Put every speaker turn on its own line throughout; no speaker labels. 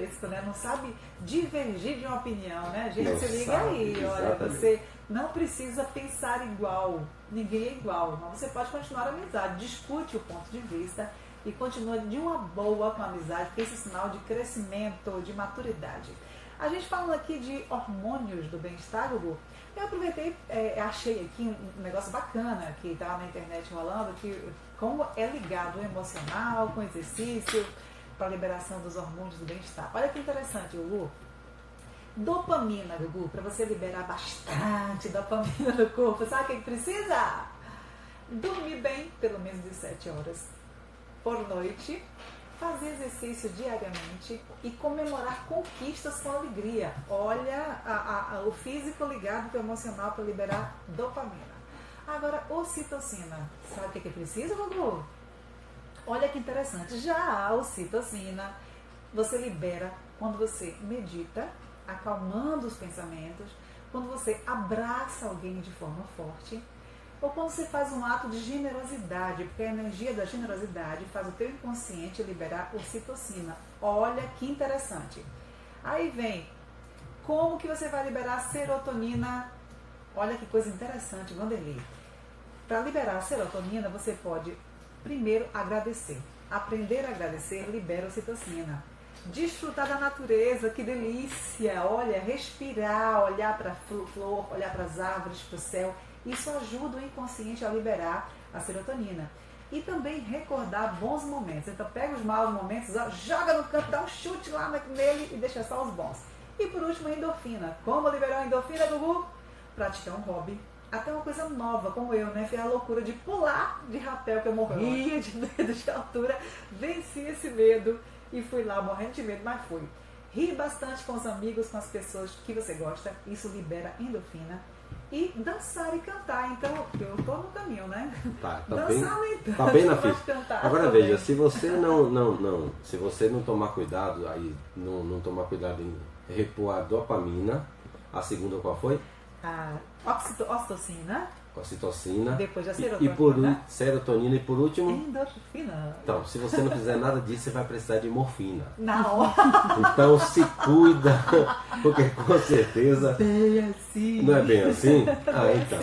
fresco, né? Não sabe divergir de uma opinião, né? Gente,
Não
se liga
sabe,
aí, olha,
exatamente.
você não precisa pensar igual, ninguém é igual, mas você pode continuar a amizade, discute o ponto de vista e continua de uma boa com a amizade, porque esse é sinal de crescimento, de maturidade. A gente falando aqui de hormônios do bem-estar, Gugu, eu aproveitei, achei aqui um negócio bacana que estava na internet rolando, que como é ligado o emocional com o exercício para a liberação dos hormônios do bem-estar. Olha que interessante, Gugu. Dopamina, Gugu, para você liberar bastante dopamina no corpo, sabe o que precisa? Dormir bem, pelo menos de 7 horas por noite, fazer exercício diariamente e comemorar conquistas com alegria. Olha o físico ligado com o emocional para liberar dopamina. Agora, ocitocina. Sabe o que é preciso, Gugu? Olha que interessante. Já a ocitocina você libera quando você medita, acalmando os pensamentos, quando você abraça alguém de forma forte, ou quando você faz um ato de generosidade, porque a energia da generosidade faz o teu inconsciente liberar ocitocina. Olha que interessante. Aí vem, como que você vai liberar serotonina? Olha que coisa interessante, Vanderlei. Para liberar a serotonina, você pode primeiro agradecer. Aprender a agradecer libera ocitocina. Desfrutar da natureza, que delícia! Olha, respirar, olhar para a flor, olhar para as árvores, para o céu. Isso ajuda o inconsciente a liberar a serotonina. E também recordar bons momentos. Então pega os maus momentos, joga no canto, dá um chute lá nele e deixa só os bons. E por último, a endorfina. Como liberar a endorfina, Gugu? Praticar um hobby. Até uma coisa nova, como eu, né? Fiz a loucura de pular de rapel, que eu morria de medo de altura. Venci esse medo e fui lá morrendo de medo, mas fui. Ri bastante com os amigos, com as pessoas que você gosta. Isso libera endorfina. E dançar e cantar. Então, eu tô no caminho, né?
Tá
Dançar
bem,
nem tanto,
tá bem na
mas
fita.
cantar
Agora
também.
veja, se você se você não tomar cuidado, aí não tomar cuidado em repor a dopamina, a segunda qual foi?
A ocitocina,
Ocitocina.
depois a
Serotonina e por último.
endorfina.
Então, se você não fizer nada disso, você vai precisar de morfina.
Não.
Então se cuida, porque com certeza.
Bem assim.
Não é bem assim? Ah, então.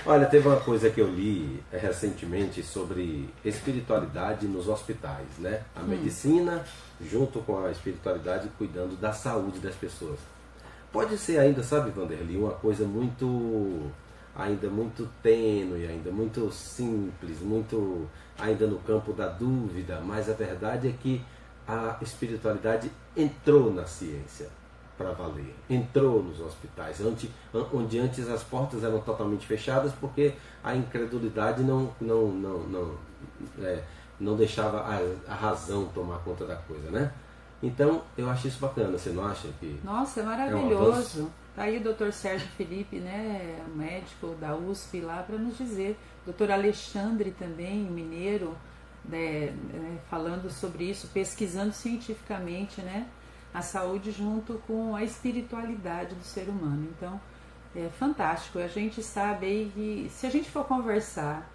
Olha, teve uma coisa que eu li recentemente sobre espiritualidade nos hospitais, né? A medicina junto com a espiritualidade cuidando da saúde das pessoas. Pode ser ainda, sabe, Vanderlei, uma coisa ainda muito tênue, ainda muito simples, muito ainda no campo da dúvida, mas a verdade é que a espiritualidade entrou na ciência para valer, entrou nos hospitais, onde antes as portas eram totalmente fechadas porque a incredulidade não deixava a razão tomar conta da coisa, né? Então, eu acho isso bacana, você não acha que...
Nossa, é maravilhoso. Tá aí o Dr. Sérgio Felipe, né, médico da USP lá, para nos dizer. Dr. Alexandre também, mineiro, né, falando sobre isso, pesquisando cientificamente, né, a saúde junto com a espiritualidade do ser humano. Então, é fantástico. A gente sabe aí que se a gente for conversar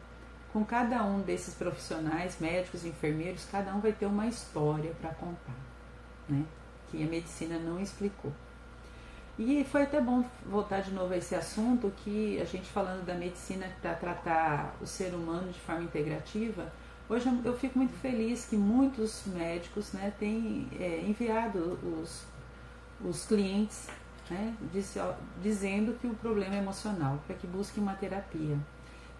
com cada um desses profissionais, médicos, enfermeiros, cada um vai ter uma história para contar, né, que a medicina não explicou. E foi até bom voltar de novo a esse assunto, que a gente falando da medicina para tratar o ser humano de forma integrativa, hoje eu fico muito feliz que muitos médicos, né, têm enviado os clientes, né, dizendo que o problema é emocional, para que busquem uma terapia.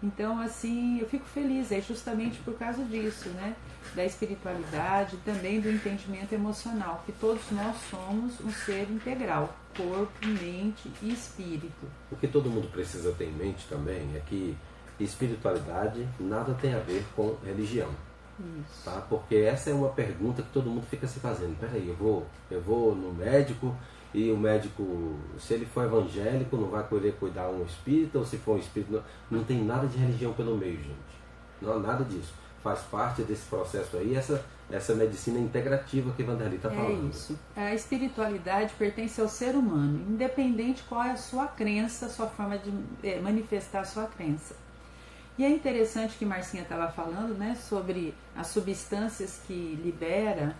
Então, assim, eu fico feliz justamente por causa disso, né? Da espiritualidade, também do entendimento emocional, que todos nós somos um ser integral, corpo, mente e espírito.
O que todo mundo precisa ter em mente também é que espiritualidade nada tem a ver com religião.
Isso.
Tá? Porque essa é uma pergunta que todo mundo fica se fazendo. Peraí, eu vou no médico e o médico, se ele for evangélico, não vai querer cuidar um espírita, ou se for um espírita, não tem nada de religião pelo meio, gente. Não há nada disso. Faz parte desse processo aí, essa medicina integrativa que Vanderlei está falando.
É isso. A espiritualidade pertence ao ser humano, independente qual é a sua crença, a sua forma de manifestar a sua crença. E é interessante que Marcinha estava falando, né, sobre as substâncias que libera.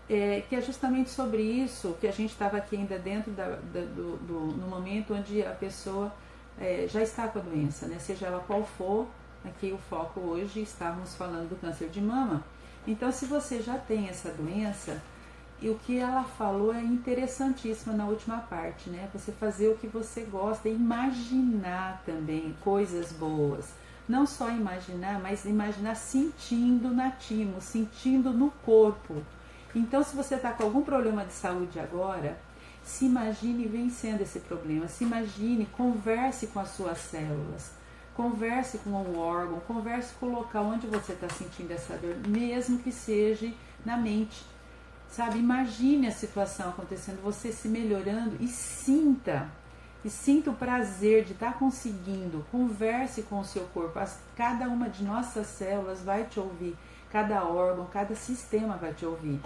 que é justamente sobre isso que a gente estava aqui ainda dentro no momento onde a pessoa já está com a doença, né? Seja ela qual for. Aqui o foco hoje, estávamos falando do câncer de mama. Então, se você já tem essa doença, e o que ela falou é interessantíssimo na última parte, né? Você fazer o que você gosta, imaginar também coisas boas. Não só imaginar, mas imaginar sentindo na timo, sentindo no corpo. Então, se você está com algum problema de saúde agora, se imagine vencendo esse problema, se imagine, converse com as suas células, converse com o órgão, converse com o local onde você está sentindo essa dor, mesmo que seja na mente, sabe? Imagine a situação acontecendo, você se melhorando e sinta o prazer de estar conseguindo, converse com o seu corpo, cada uma de nossas células vai te ouvir, cada órgão, cada sistema vai te ouvir.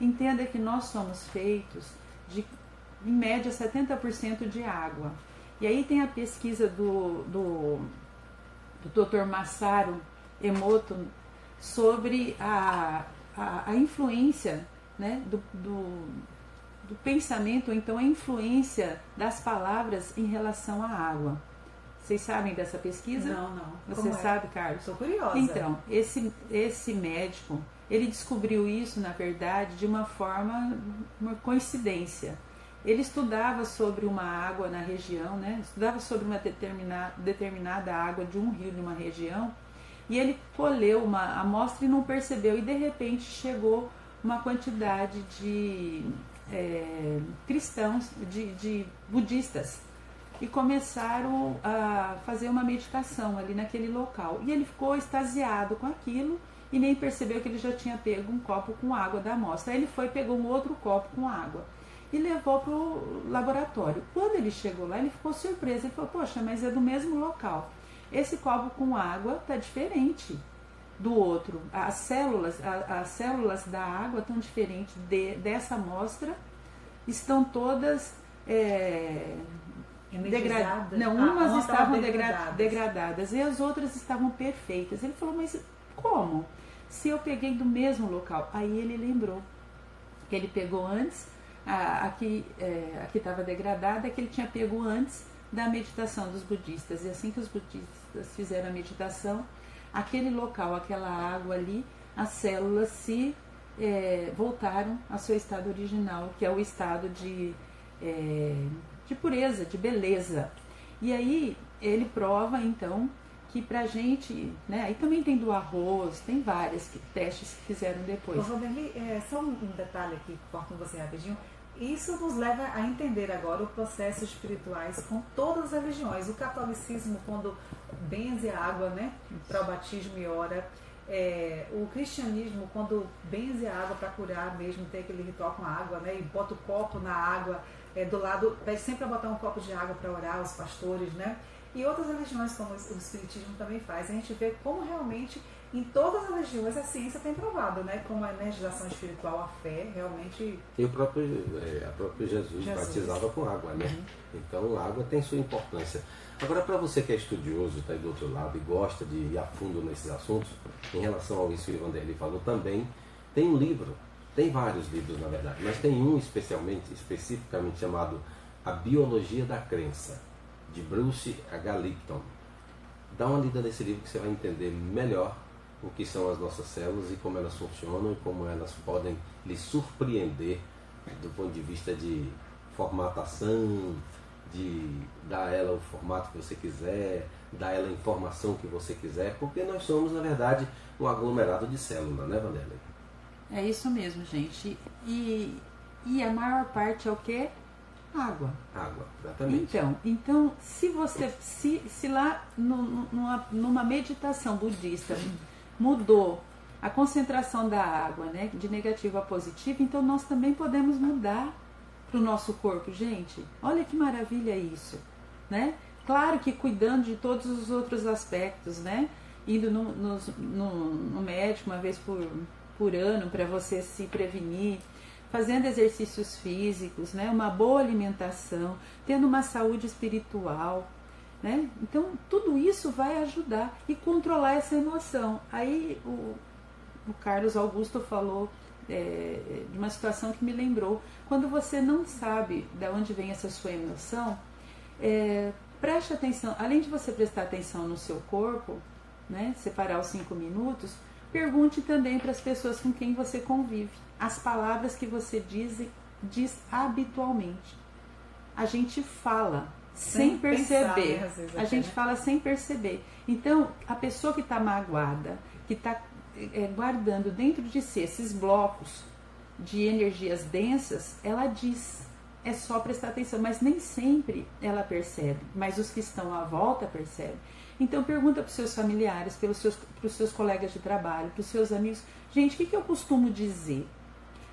Entenda que nós somos feitos de, em média, 70% de água. E aí tem a pesquisa do Dr. Masaru Emoto sobre a influência, né, do pensamento, ou então a influência das palavras em relação à água. Vocês sabem dessa pesquisa?
Não.
Você sabe, Carlos?
Estou curiosa.
Então, esse médico, ele descobriu isso, na verdade, de uma coincidência. Ele estudava sobre uma água na região, né? Estudava sobre uma determinada água de um rio de uma região, e ele colheu uma amostra e não percebeu, e de repente chegou uma quantidade de cristãos, de budistas, e começaram a fazer uma meditação ali naquele local. E ele ficou extasiado com aquilo e nem percebeu que ele já tinha pego um copo com água da amostra. Aí ele pegou um outro copo com água e levou para o laboratório. Quando ele chegou lá, ele ficou surpreso. Ele falou, poxa, mas é do mesmo local. Esse copo com água está diferente do outro. As células da água estão diferentes dessa amostra. Estão todas degradadas. Não, umas estavam degradadas e as outras estavam perfeitas. Ele falou, mas como? Se eu peguei do mesmo local. Aí ele lembrou que ele pegou antes, aqui estava degradada, que ele tinha pego antes da meditação dos budistas. E assim que os budistas fizeram a meditação, aquele local, aquela água ali, as células se voltaram ao seu estado original, que é o estado de pureza, de beleza. E aí ele prova, então, que pra gente, né, aí também tem do arroz, tem vários testes que fizeram depois.
Robeli, só um detalhe aqui, corto você rapidinho. Isso nos leva a entender agora os processos espirituais com todas as religiões. O catolicismo, quando benze a água, né, para o batismo e ora. O cristianismo, quando benze a água para curar mesmo, tem aquele ritual com a água, né, e bota o copo na água, do lado, pede sempre a botar um copo de água para orar, os pastores, né? E outras religiões, como o espiritismo também faz. A gente vê como realmente, em todas as religiões, a ciência tem provado, né? Como a energização espiritual, a fé, realmente...
E o próprio Jesus batizava com água, né? Então, a água tem sua importância. Agora, para você que é estudioso, está aí do outro lado e gosta de ir a fundo nesses assuntos, em relação ao isso que o Vanderlei falou também, tem um livro, tem vários livros, na verdade, mas tem um especificamente chamado A Biologia da Crença, de Bruce H. Lipton. Dá uma lida nesse livro que você vai entender melhor o que são as nossas células e como elas funcionam e como elas podem lhe surpreender do ponto de vista de formatação, de dar a ela o formato que você quiser, dar a ela a informação que você quiser, porque nós somos, na verdade, um aglomerado de células, né, Vanderlei?
É isso mesmo, gente. E a maior parte é o quê? Água.
Água, exatamente.
Então se você, se lá numa meditação budista mudou a concentração da água, né, de negativo a positivo, então nós também podemos mudar para o nosso corpo, gente. Olha que maravilha isso, né? Claro que cuidando de todos os outros aspectos, né? Indo no médico uma vez por ano para você se prevenir, fazendo exercícios físicos, né? Uma boa alimentação, tendo uma saúde espiritual, né? Então tudo isso vai ajudar e controlar essa emoção. Aí o Carlos Augusto falou de uma situação que me lembrou. Quando você não sabe de onde vem essa sua emoção, preste atenção, além de você prestar atenção no seu corpo, né, separar os 5 minutos, pergunte também para as pessoas com quem você convive, as palavras que você diz habitualmente. A gente fala sem perceber,
pensar, né,
a gente fala sem perceber. Então, a pessoa que está magoada, que está guardando dentro de si esses blocos de energias densas, ela diz, é só prestar atenção, mas nem sempre ela percebe, mas os que estão à volta percebem. Então pergunta para os seus familiares, para os seus colegas de trabalho, para os seus amigos, gente, o que eu costumo dizer?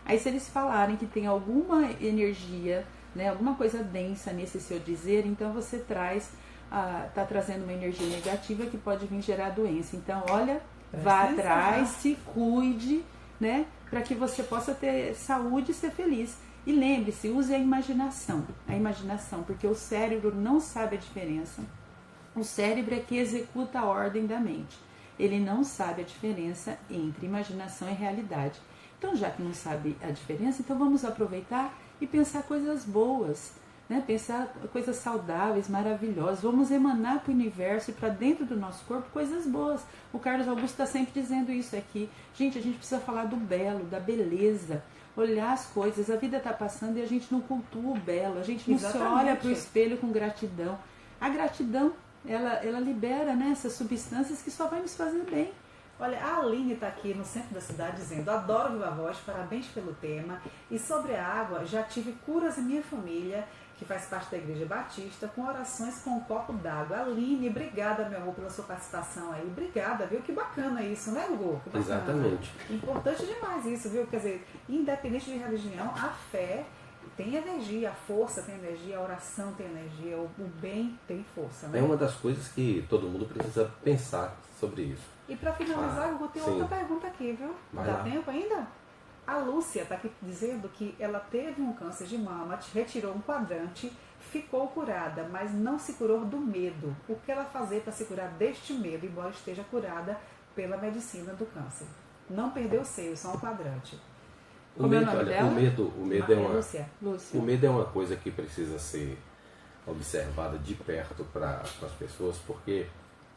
Aí se eles falarem que tem alguma energia, né, alguma coisa densa nesse seu dizer, então você está trazendo uma energia negativa que pode vir gerar doença. Então, olha, vá atrás, se cuide, né, para que você possa ter saúde e ser feliz. E lembre-se, use a imaginação, porque o cérebro não sabe a diferença. O cérebro é que executa a ordem da mente. Ele não sabe a diferença entre imaginação e realidade. Então, já que não sabe a diferença, então vamos aproveitar e pensar coisas boas, né? Pensar coisas saudáveis, maravilhosas. Vamos emanar para o universo e para dentro do nosso corpo coisas boas. O Carlos Augusto está sempre dizendo isso aqui. Gente, a gente precisa falar do belo, da beleza, olhar as coisas. A vida está passando e a gente não cultua o belo, a gente não se olha para o espelho com gratidão. A gratidão, ela libera, né, essas substâncias que só vai nos fazer bem.
Olha, a Aline está aqui no centro da cidade dizendo: adoro Viva Voz, parabéns pelo tema. E sobre a água, já tive curas em minha família, que faz parte da Igreja Batista, com orações com um copo d'água. Aline, obrigada, meu amor, pela sua participação aí. Obrigada, viu? Que bacana isso, né, Gugu? Que bacana.
Exatamente.
Importante demais isso, viu? Quer dizer, independente de religião, a fé tem energia, a força tem energia, a oração tem energia, o bem tem força, né?
É uma das coisas que todo mundo precisa pensar sobre isso.
E para finalizar, eu tenho outra pergunta aqui, viu? Dá tempo ainda? A Lúcia está aqui dizendo que ela teve um câncer de mama, retirou um quadrante, ficou curada, mas não se curou do medo. O que ela fazer para se curar deste medo, embora esteja curada pela medicina do câncer? Não perdeu o seio, só um quadrante.
O medo é uma,
Lúcia.
O medo é uma coisa que precisa ser observada de perto para as pessoas, porque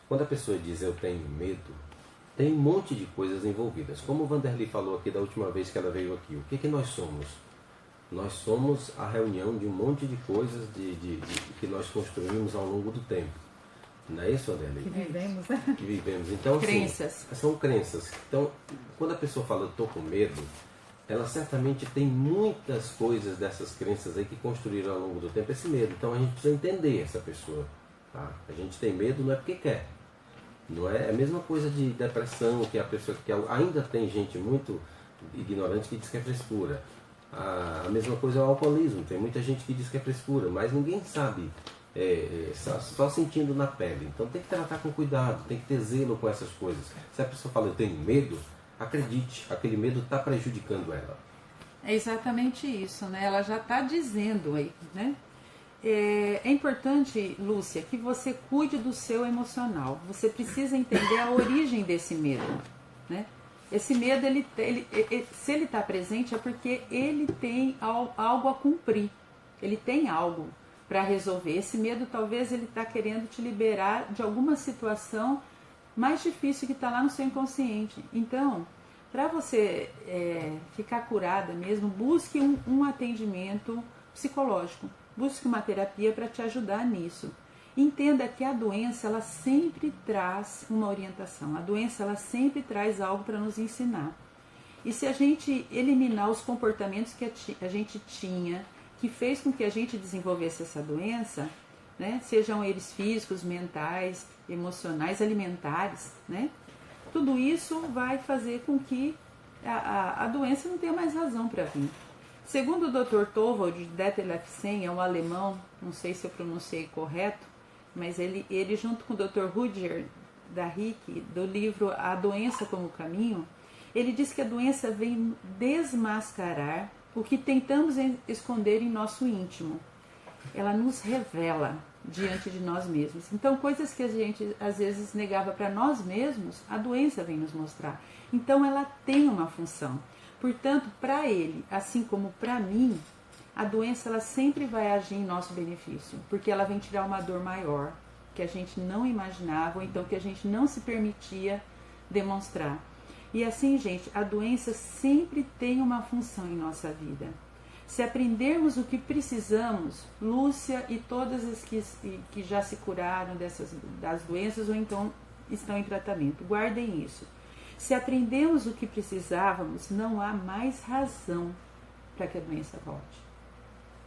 quando a pessoa diz eu tenho medo, tem um monte de coisas envolvidas. Como o Vanderly falou aqui da última vez que ela veio aqui, o que nós somos? Nós somos a reunião de um monte de coisas que nós construímos ao longo do tempo. Não é isso, Vanderly?
Que vivemos, né?
Que vivemos. Então,
crenças.
Assim, são crenças. Então, quando a pessoa fala eu estou com medo, ela certamente tem muitas coisas dessas crenças aí que construíram ao longo do tempo esse medo. Então a gente precisa entender essa pessoa. Tá? A gente tem medo não é porque quer. Não é a mesma coisa de depressão, que a pessoa que ainda tem gente muito ignorante que diz que é frescura. A mesma coisa é o alcoolismo. Tem muita gente que diz que é frescura, mas ninguém sabe, só sentindo na pele. Então tem que tratar com cuidado, tem que ter zelo com essas coisas. Se a pessoa fala eu tenho medo, acredite, aquele medo está prejudicando ela.
É exatamente isso, né? Ela já está dizendo aí, né? É importante, Lúcia, que você cuide do seu emocional. Você precisa entender a origem desse medo, né? Esse medo, se ele está presente, é porque ele tem algo a cumprir. Ele tem algo para resolver. Esse medo, talvez, ele está querendo te liberar de alguma situação mais difícil que está lá no seu inconsciente. Então, para você ficar curada mesmo, busque um atendimento psicológico. Busque uma terapia para te ajudar nisso. Entenda que a doença, ela sempre traz uma orientação. A doença, ela sempre traz algo para nos ensinar. E se a gente eliminar os comportamentos que a gente tinha, que fez com que a gente desenvolvesse essa doença, né? Sejam eles físicos, mentais, emocionais, alimentares, né? Tudo isso vai fazer com que a doença não tenha mais razão para vir. Segundo o Dr. Torvald Detlefsen, é um alemão, não sei se eu pronunciei correto, mas ele junto com o Dr. Rudger Dahrik, do livro A Doença como Caminho, ele diz que a doença vem desmascarar o que tentamos esconder em nosso íntimo. Ela nos revela diante de nós mesmos. Então, coisas que a gente às vezes negava para nós mesmos, a doença vem nos mostrar. Então, ela tem uma função. Portanto, para ele, assim como para mim, a doença ela sempre vai agir em nosso benefício, porque ela vem tirar uma dor maior, que a gente não imaginava, ou então que a gente não se permitia demonstrar. E assim, gente, a doença sempre tem uma função em nossa vida. Se aprendermos o que precisamos, Lúcia e todas as que já se curaram das doenças ou então estão em tratamento, guardem isso. Se aprendemos o que precisávamos, não há mais razão para que a doença volte.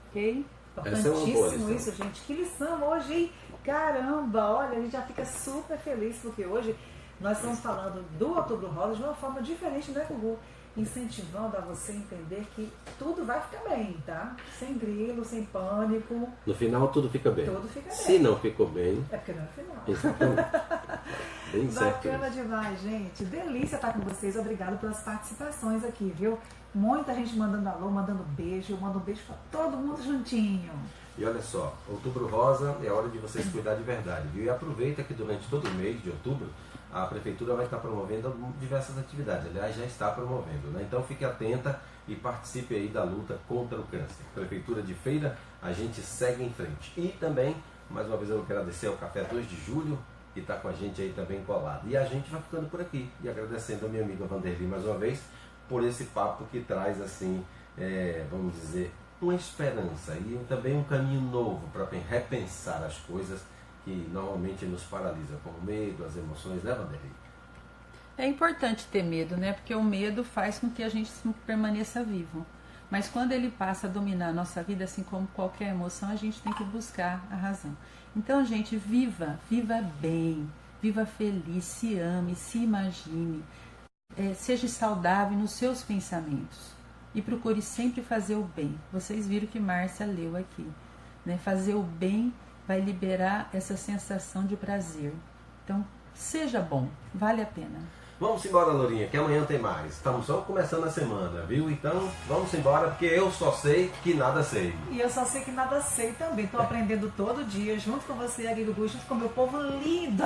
Ok?
Importantíssimo isso, gente. Que lição hoje, hein? Caramba, olha, a gente já fica super feliz, porque hoje nós estamos falando do Outubro Rosa de uma forma diferente, né, Gugu? Incentivando a você entender que tudo vai ficar bem, tá? Sem grilo, sem pânico.
No final tudo fica bem.
Tudo fica bem.
Se não ficou bem...
É porque não é final.
Exatamente. Bem certo.
Bacana demais, gente. Delícia estar com vocês. Obrigado pelas participações aqui, viu? Muita gente mandando alô, mandando beijo. Eu mando um beijo pra todo mundo juntinho.
E olha só, Outubro Rosa é hora de vocês cuidar de verdade, viu? E aproveita que durante todo o mês de outubro a Prefeitura vai estar promovendo diversas atividades, aliás, já está promovendo, né? Então fique atenta e participe aí da luta contra o câncer. Prefeitura de Feira, a gente segue em frente. E também, mais uma vez eu quero agradecer ao Café 2 de Julho, que está com a gente aí também colado. E a gente vai ficando por aqui. E agradecendo a minha amiga Vanderly mais uma vez, por esse papo que traz, assim, vamos dizer, uma esperança e também um caminho novo para repensar as coisas que normalmente nos paralisa, como o medo, as emoções, né, Vanderly?
É importante ter medo, né? Porque o medo faz com que a gente permaneça vivo. Mas quando ele passa a dominar a nossa vida, assim como qualquer emoção, a gente tem que buscar a razão. Então, gente, viva bem, viva feliz, se ame, se imagine, seja saudável nos seus pensamentos e procure sempre fazer o bem. Vocês viram que Márcia leu aqui, né? Fazer o bem vai liberar essa sensação de prazer. Então, seja bom, vale a pena.
Vamos embora, Lourinha, que amanhã tem mais. Estamos só começando a semana, viu? Então, vamos embora, porque eu só sei que nada sei.
E eu só sei que nada sei também. Estou aprendendo todo dia, junto com você, aqui, Gugu, junto com o meu povo lindo.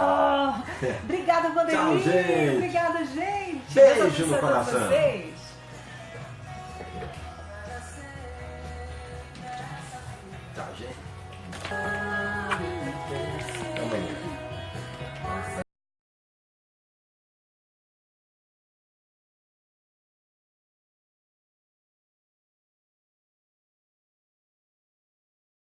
Obrigada, Vanderly.
Tchau, gente.
Obrigada, gente.
Beijo no coração.
Vocês.